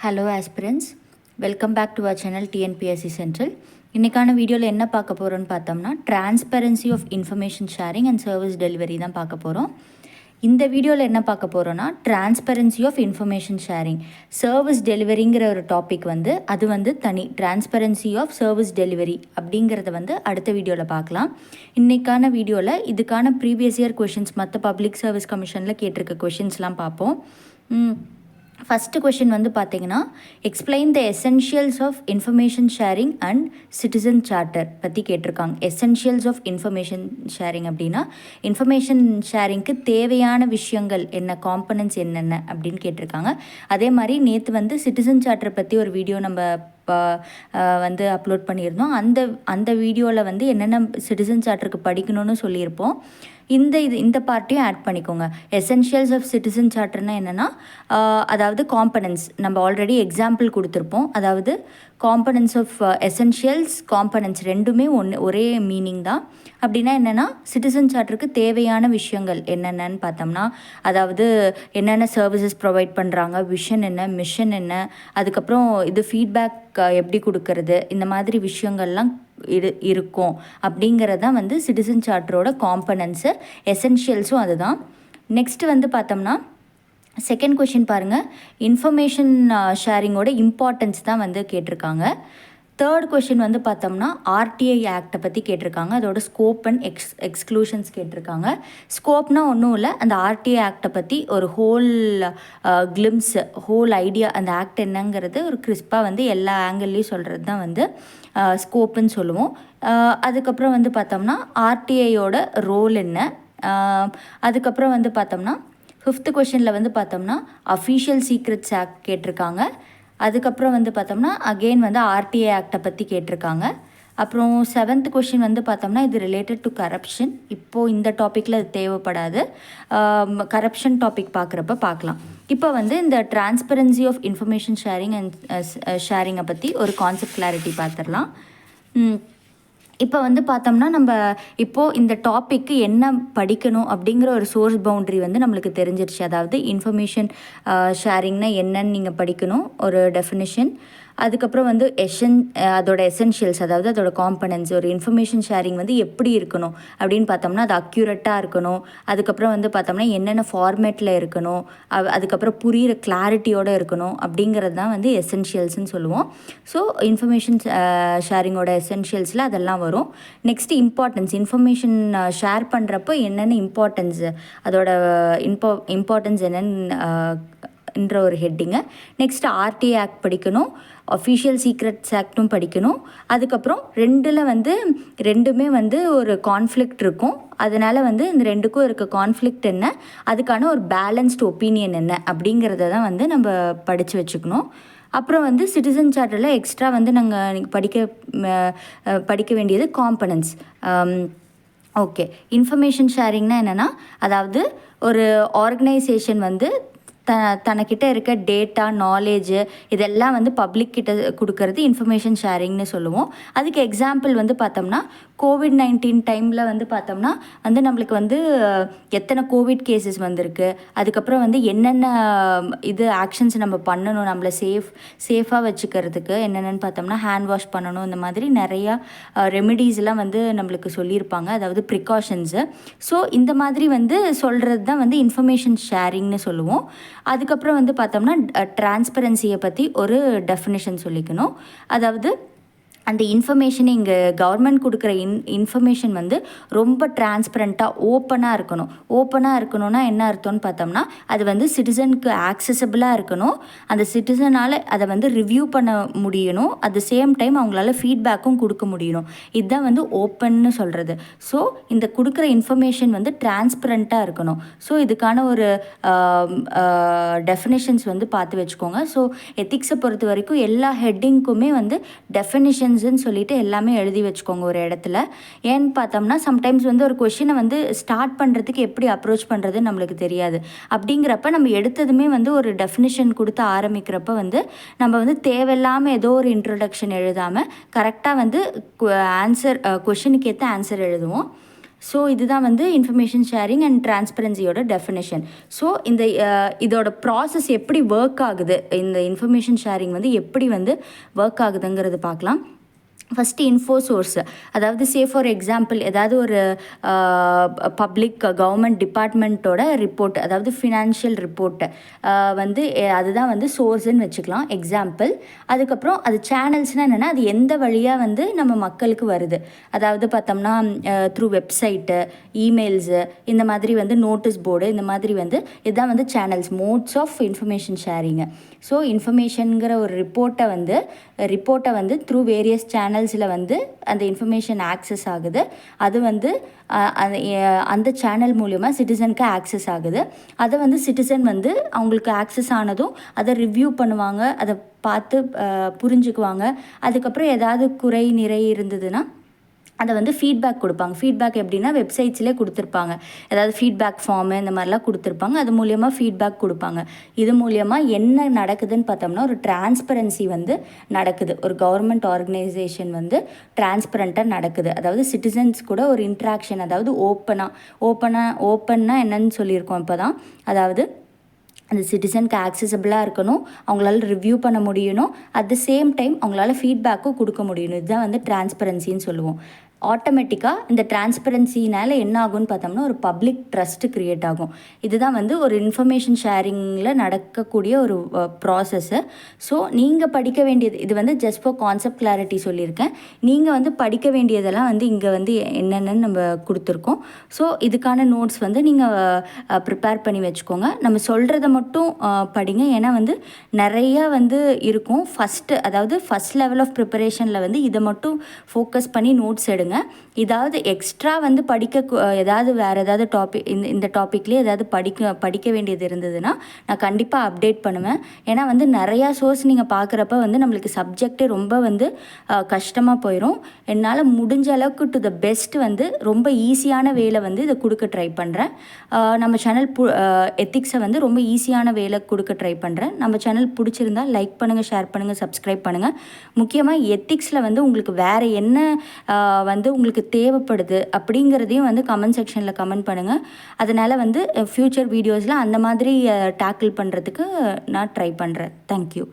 Hello aspirants, welcome back to our channel TNPSC central. இன்றைக்கான வீடியோவில் என்ன பார்க்க போகிறோன்னு பார்த்தோம்னா transparency of information sharing and service delivery தான் பார்க்க போகிறோம். இந்த வீடியோவில் என்ன பார்க்க போகிறோன்னா transparency of information sharing service டெலிவரிங்கிற ஒரு டாபிக் அது தனி. டிரான்ஸ்பரன்சி ஆஃப் சர்வீஸ் டெலிவரி அப்படிங்கிறத அடுத்த வீடியோவில் பார்க்கலாம். இன்றைக்கான வீடியோவில் இதுக்கான ப்ரீவியஸ் இயர் கொஷின்ஸ் மற்ற பப்ளிக் சர்வீஸ் கமிஷனில் கேட்டிருக்க கொஷின்ஸ்லாம் பார்ப்போம். ஃபஸ்ட்டு கொஷின் பார்த்தீங்கன்னா, explain the essentials of information sharing and citizen charter பற்றி கேட்டிருக்காங்க. எசென்ஷியல்ஸ் ஆஃப் இன்ஃபர்மேஷன் ஷேரிங் அப்படின்னா இன்ஃபர்மேஷன் ஷேரிங்க்கு தேவையான விஷயங்கள் என்ன, காம்பனன்ட்ஸ் என்னென்ன அப்படின்னு கேட்டிருக்காங்க. அதே மாதிரி நேற்று சிட்டிசன் சார்ட்டர் பற்றி ஒரு வீடியோ நம்ம அப்லோட் பண்ணியிருந்தோம். அந்த வீடியோவில் என்னென்ன சிட்டிசன் சார்ட்டருக்கு படிக்கணும்னு சொல்லியிருப்போம். இந்த பார்ட்டையும் ஆட் பண்ணிக்கோங்க. எசென்ஷியல்ஸ் ஆஃப் சிட்டிசன் சார்ட்டர்னால் என்னென்னா, அதாவது காம்பனன்ட்ஸ் நம்ம ஆல்ரெடி எக்ஸாம்பிள் கொடுத்துருப்போம். அதாவது காம்பனன்ட்ஸ் ஆஃப் எசென்ஷியல்ஸ், காம்பனன்ட்ஸ் ரெண்டுமே ஒரே மீனிங் தான். அப்படின்னா என்னென்னா, சிட்டிசன் சார்ட்டருக்கு தேவையான விஷயங்கள் என்னென்னு பார்த்தோம்னா, அதாவது என்னென்ன சர்வீசஸ் ப்ரொவைட் பண்ணுறாங்க, விஷன் என்ன, மிஷன் என்ன, அதுக்கப்புறம் இது ஃபீட்பேக் எப்படி கொடுக்கறது, இந்த மாதிரி விஷயங்கள்லாம் இருக்கும் அப்படிங்கிறதான் சிட்டிசன் சார்ட்டரோட காம்பனன்ட்ஸு. எசென்ஷியல்ஸும் அதுதான். நெக்ஸ்ட்டு பார்த்தோம்னா செகண்ட் கொஷின் பாருங்கள், இன்ஃபர்மேஷன் ஷேரிங்கோட இம்பார்ட்டன்ஸ் தான் கேட்டிருக்காங்க. தேர்ட் கொஷின் பார்த்தோம்னா ஆர்டிஐ ஆக்டை பற்றி கேட்டிருக்காங்க. அதோட ஸ்கோப் அண்ட் எக்ஸ்க்ளூஷன்ஸ் கேட்டிருக்காங்க. ஸ்கோப்னால் ஒன்றும் இல்லை, அந்த ஆர்டிஐ ஆக்டை பற்றி ஒரு கிளிம்ஸ், ஹோல் ஐடியா, அந்த ஆக்ட் என்னங்கிறது ஒரு கிறிஸ்பாக எல்லா ஆங்கிள்லேயும் சொல்கிறது தான் ஸ்கோப்புன்னு சொல்லுவோம். அதுக்கப்புறம் பார்த்தோம்னா ஆர்டிஐயோட ரோல் என்ன. அதுக்கப்புறம் பார்த்தோம்னா ஃபிஃப்த்து கொஷினில் பார்த்தோம்னா அஃபீஷியல் சீக்ரெட்ஸ் ஆக்ட் கேட்டிருக்காங்க. அதுக்கப்புறம் பார்த்தோம்னா அகெயின் ஆர்டிஐ ஆக்டை பற்றி கேட்டிருக்காங்க. அப்புறம் செவன்த் கொஷின் பார்த்தோம்னா இது ரிலேட்டட் டு கரப்ஷன். இப்போது இந்த டாப்பிக்கில் அது தேவைப்படாது, கரப்ஷன் டாபிக் பார்க்குறப்ப பார்க்கலாம். இப்போ இந்த transparency of information sharing and ஷேரிங்கை பற்றி ஒரு கான்செப்ட் கிளாரிட்டி பார்த்துடலாம். இப்போ பார்த்தோம்னா நம்ம இப்போது இந்த டாப்பிக்கு என்ன படிக்கணும் அப்படிங்கிற ஒரு சோர்ஸ் பவுண்ட்ரி நம்மளுக்கு தெரிஞ்சிருச்சு. அதாவது இன்ஃபர்மேஷன் ஷேரிங்னா என்னன்னு நீங்கள் படிக்கணும், ஒரு டெஃபினிஷன். அதுக்கப்புறம் அதோட எசென்ஷியல்ஸ், அதாவது அதோட காம்பனன்ட்ஸ். ஒரு இன்ஃபர்மேஷன் ஷேரிங் எப்படி எப்படி அப்படின்னு பார்த்தோம்னா அது அக்யூரேட்டாக இருக்கணும். அதுக்கப்புறம் பார்த்தோம்னா என்னென்ன ஃபார்மேட்டில் இருக்கணும், அதுக்கப்புறம் புரிகிற கிளாரிட்டியோடு இருக்கணும். அப்படிங்கிறது தான் எசென்ஷியல்ஸ்ன்னு சொல்லுவோம். ஸோ இன்ஃபர்மேஷன் ஷேரிங்கோட எசென்ஷியல்ஸில் அதெல்லாம் வரும். நெக்ஸ்ட்டு இம்பார்ட்டன்ஸ், இன்ஃபர்மேஷன் ஷேர் பண்ணுறப்போ என்னென்ன இம்பார்ட்டன்ஸு, அதோட இம்பார்ட்டன்ஸ் என்னென்ற ஒரு ஹெட்டிங்கு. நெக்ஸ்ட்டு ஆர்டிஐ ஆக்ட் படிக்கணும், அஃபீஷியல் சீக்ரெட்ஸ் ஆக்டும் படிக்கணும். அதுக்கப்புறம் ரெண்டுமே ஒரு கான்ஃப்ளிக்ட் இருக்கும். அதனால் இந்த ரெண்டுக்கும் இருக்க கான்ஃப்ளிக்ட் என்ன, அதுக்கான ஒரு பேலன்ஸ்டு ஒப்பீனியன் என்ன அப்படிங்கிறத தான் நம்ம படித்து வச்சுக்கணும். அப்புறம் சிட்டிசன் சார்ட்டரில் எக்ஸ்ட்ரா நாங்கள் படிக்க வேண்டியது காம்பனன்ட்ஸ். ஓகே, இன்ஃபர்மேஷன் ஷேரிங்னா என்னென்னா, அதாவது ஒரு ஆர்கனைசேஷன் தனக்கிட்ட இருக்க டேட்டா, நாலேஜு இதெல்லாம் பப்ளிக் கிட்ட கொடுக்கறது இன்ஃபர்மேஷன் ஷேரிங்னு சொல்லுவோம். அதுக்கு எக்ஸாம்பிள் பார்த்தோம்னா கோவிட்-19 டைமில் பார்த்தோம்னா நம்மளுக்கு எத்தனை கோவிட் கேசஸ் வந்திருக்கு, அதுக்கப்புறம் என்னென்ன ஆக்ஷன்ஸ் நம்ம பண்ணணும், நம்மளை சேஃபாக வச்சுக்கிறதுக்கு என்னென்னு பார்த்தோம்னா ஹேண்ட் வாஷ் பண்ணணும். இந்த மாதிரி நிறையா ரெமிடிஸ்லாம் நம்மளுக்கு சொல்லியிருப்பாங்க, அதாவது ப்ரிகாஷன்ஸு. ஸோ இந்த மாதிரி சொல்கிறது தான் இன்ஃபர்மேஷன் ஷேரிங்னு சொல்லுவோம். அதுக்கப்புறம் பார்த்தோம்னா டிரான்ஸ்பரன்சியை பற்றி ஒரு டெஃபினிஷன் சொல்லிக்கணும். அதாவது அந்த இன்ஃபர்மேஷனை இங்கே கவர்மெண்ட் கொடுக்குற இன்ஃபர்மேஷன் ரொம்ப டிரான்ஸ்பரண்ட்டாக ஓப்பனாக இருக்கணும். ஓப்பனாக இருக்கணும்னா என்ன அர்த்தம்னு பார்த்தோம்னா அது சிட்டிசனுக்கு ஆக்சசபிளாக இருக்கணும். அந்த சிட்டிசனால் அதை ரிவ்யூ பண்ண முடியணும். அட் த சேம் டைம் அவங்களால ஃபீட்பேக்கும் கொடுக்க முடியணும். இதுதான் ஓப்பன்னு சொல்கிறது. ஸோ இந்த கொடுக்குற இன்ஃபர்மேஷன் டிரான்ஸ்பரண்ட்டாக இருக்கணும். ஸோ இதுக்கான ஒரு டெஃபினேஷன்ஸ் பார்த்து வச்சுக்கோங்க. ஸோ எத்திக்ஸை பொறுத்த வரைக்கும் எல்லா ஹெட்டிங்க்குமே டெஃபினிஷன் சொல்லிட்டு எல்லாமே எழுதி வச்சுக்கோங்க ஒரு இடத்துல. ஏன்னு பார்த்தோம்னா சம்டைம்ஸ் ஒரு கொஷினை ஸ்டார்ட் பண்ணுறதுக்கு எப்படி அப்ரோச் பண்ணுறதுன்னு நம்மளுக்கு தெரியாது. அப்படிங்கிறப்ப நம்ம எடுத்ததுமே ஒரு டெஃபினிஷன் கொடுத்து ஆரம்பிக்கிறப்ப நம்ம தேவையில்லாமல் ஏதோ ஒரு இன்ட்ரொடக்ஷன் எழுதாமல் கரெக்டாக ஆன்சர், கொஷினுக்கு ஏற்ற ஆன்சர் எழுதுவோம். ஸோ இதுதான் வந்து இன்ஃபர்மேஷன் ஷேரிங் அண்ட் டிரான்ஸ்பரன்சியோட டெஃபினேஷன். ஸோ இதோட ப்ராசஸ் எப்படி ஒர்க் ஆகுது, இந்த இன்ஃபர்மேஷன் ஷேரிங் வந்து எப்படி வந்து ஒர்க் ஆகுதுங்கிறது பார்க்கலாம். ஃபஸ்ட்டு இன்ஃபோ சோர்ஸ், அதாவது ஃபார் எக்ஸாம்பிள் ஏதாவது ஒரு பப்ளிக் கவர்மெண்ட் டிபார்ட்மெண்ட்டோட ரிப்போர்ட், அதாவது ஃபினான்ஷியல் ரிப்போர்ட்டை வந்து அதுதான் வந்து சோர்ஸுன்னு வச்சுக்கலாம் எக்ஸாம்பிள். அதுக்கப்புறம் அது சேனல்ஸ்னால் என்னென்னா அது எந்த வழியாக வந்து நம்ம மக்களுக்கு வருது, அதாவது பார்த்தோம்னா த்ரூ வெப்சைட்டு, இமெயில்ஸு, இந்த மாதிரி வந்து நோட்டீஸ் போர்டு, இந்த மாதிரி வந்து இதுதான் வந்து சேனல்ஸ், மோட்ஸ் ஆஃப் இன்ஃபர்மேஷன் ஷேரிங்கு. ஸோ இன்ஃபர்மேஷனுங்கிற ஒரு ரிப்போர்ட்டை வந்து த்ரூ வேரியஸ் சேனல்ஸில் வந்து அந்த இன்ஃபர்மேஷன் ஆக்சஸ் ஆகுது. அது வந்து அந்த சேனல் மூலிமா சிட்டிசனுக்கு ஆக்சஸ் ஆகுது. அதை வந்து சிட்டிசன் வந்து அவங்களுக்கு ஆக்சஸ் ஆனதும் அதை ரிவ்யூ பண்ணுவாங்க, அதை பார்த்து புரிஞ்சுக்குவாங்க. அதுக்கப்புறம் ஏதாவது குறை நிறை இருந்ததுன்னா அதை வந்து ஃபீட்பேக் கொடுப்பாங்க. ஃபீட்பேக் எப்படின்னா வெப்சைட்ஸ்லேயே கொடுத்துருப்பாங்க, ஏதாவது ஃபீட்பேக் ஃபார்மு இந்த மாதிரிலாம் கொடுத்துருப்பாங்க. அது மூலியமாக ஃபீட்பேக் கொடுப்பாங்க. இது மூலியமாக என்ன நடக்குதுன்னு பார்த்தோம்னா ஒரு டிரான்ஸ்பரன்சி வந்து நடக்குது. ஒரு கவர்மெண்ட் ஆர்கனைசேஷன் வந்து டிரான்ஸ்பரண்ட்டாக நடக்குது. அதாவது சிட்டிசன்ஸ் கூட ஒரு இன்ட்ராக்ஷன், அதாவது ஓப்பன்னா என்னன்னு சொல்லியிருக்கோம் இப்போ தான். அதாவது அந்த சிட்டிசனுக்கு ஆக்சசபிளாக இருக்கணும், அவங்களால ரிவ்யூ பண்ண முடியணும், அட் த சேம் டைம் அவங்களால ஃபீட்பேக்கும் கொடுக்க முடியணும். இதுதான் வந்து டிரான்ஸ்பரன்சின்னு சொல்லுவோம். ஆட்டோமேட்டிக்காக இந்த டிரான்ஸ்பரன்சினால் என்ன ஆகும்னு பார்த்தோம்னா ஒரு பப்ளிக் ட்ரஸ்ட்டு க்ரியேட் ஆகும். இதுதான் வந்து ஒரு இன்ஃபர்மேஷன் ஷேரிங்கில் நடக்கக்கூடிய ஒரு ப்ராசஸ்ஸு. ஸோ நீங்கள் படிக்க வேண்டியது, இது வந்து ஜஸ்ட் ஃபார் கான்செப்ட் கிளாரிட்டி சொல்லியிருக்கேன். நீங்கள் வந்து படிக்க வேண்டியதெல்லாம் வந்து இங்கே வந்து என்னென்னு நம்ம கொடுத்துருக்கோம். ஸோ இதுக்கான நோட்ஸ் வந்து நீங்கள் ப்ரிப்பேர் பண்ணி வச்சுக்கோங்க. நம்ம சொல்கிறத மட்டும் படிங்க, ஏன்னா வந்து நிறையா வந்து இருக்கும். ஃபஸ்ட் லெவல் ஆஃப் ப்ரிப்பரேஷனில் வந்து இதை மட்டும் ஃபோக்கஸ் பண்ணி நோட்ஸ் எடுங்க. ஏதாவது எக்ஸ்ட்ரா வந்து ஏதாவது வேறு ஏதாவது டாபிக் இந்த டாப்பிக்லேயே ஏதாவது படிக்க வேண்டியது இருந்ததுன்னா நான் கண்டிப்பாக அப்டேட் பண்ணுவேன். ஏன்னா வந்து நிறையா சோர்ஸ் நீங்கள் பார்க்குறப்ப வந்து நம்மளுக்கு சப்ஜெக்டே ரொம்ப வந்து கஷ்டமாக போயிடும். என்னால் முடிஞ்ச அளவுக்கு டு த பெஸ்ட் வந்து ரொம்ப ஈஸியான வேலை வந்து இதை கொடுக்க ட்ரை பண்ணுறேன். நம்ம சேனல் எத்திக்ஸை வந்து ரொம்ப ஈஸியான வேலை கொடுக்க ட்ரை பண்ணுறேன். நம்ம சேனல் பிடிச்சிருந்தால் லைக் பண்ணுங்கள், ஷேர் பண்ணுங்கள், சப்ஸ்கிரைப் பண்ணுங்கள். முக்கியமாக எத்திக்ஸில் வந்து உங்களுக்கு வேறு என்ன வந்து உங்களுக்கு தேவைப்படுது அப்படிங்கிறதையும் வந்து கமெண்ட் செக்ஷனில் கமெண்ட் பண்ணுங்கள். அதனால் வந்து ஃப்யூச்சர் வீடியோஸில் அந்த மாதிரி டேக்கிள் பண்ணுறதுக்கு நான் ட்ரை பண்ணுறேன். தேங்க்யூ.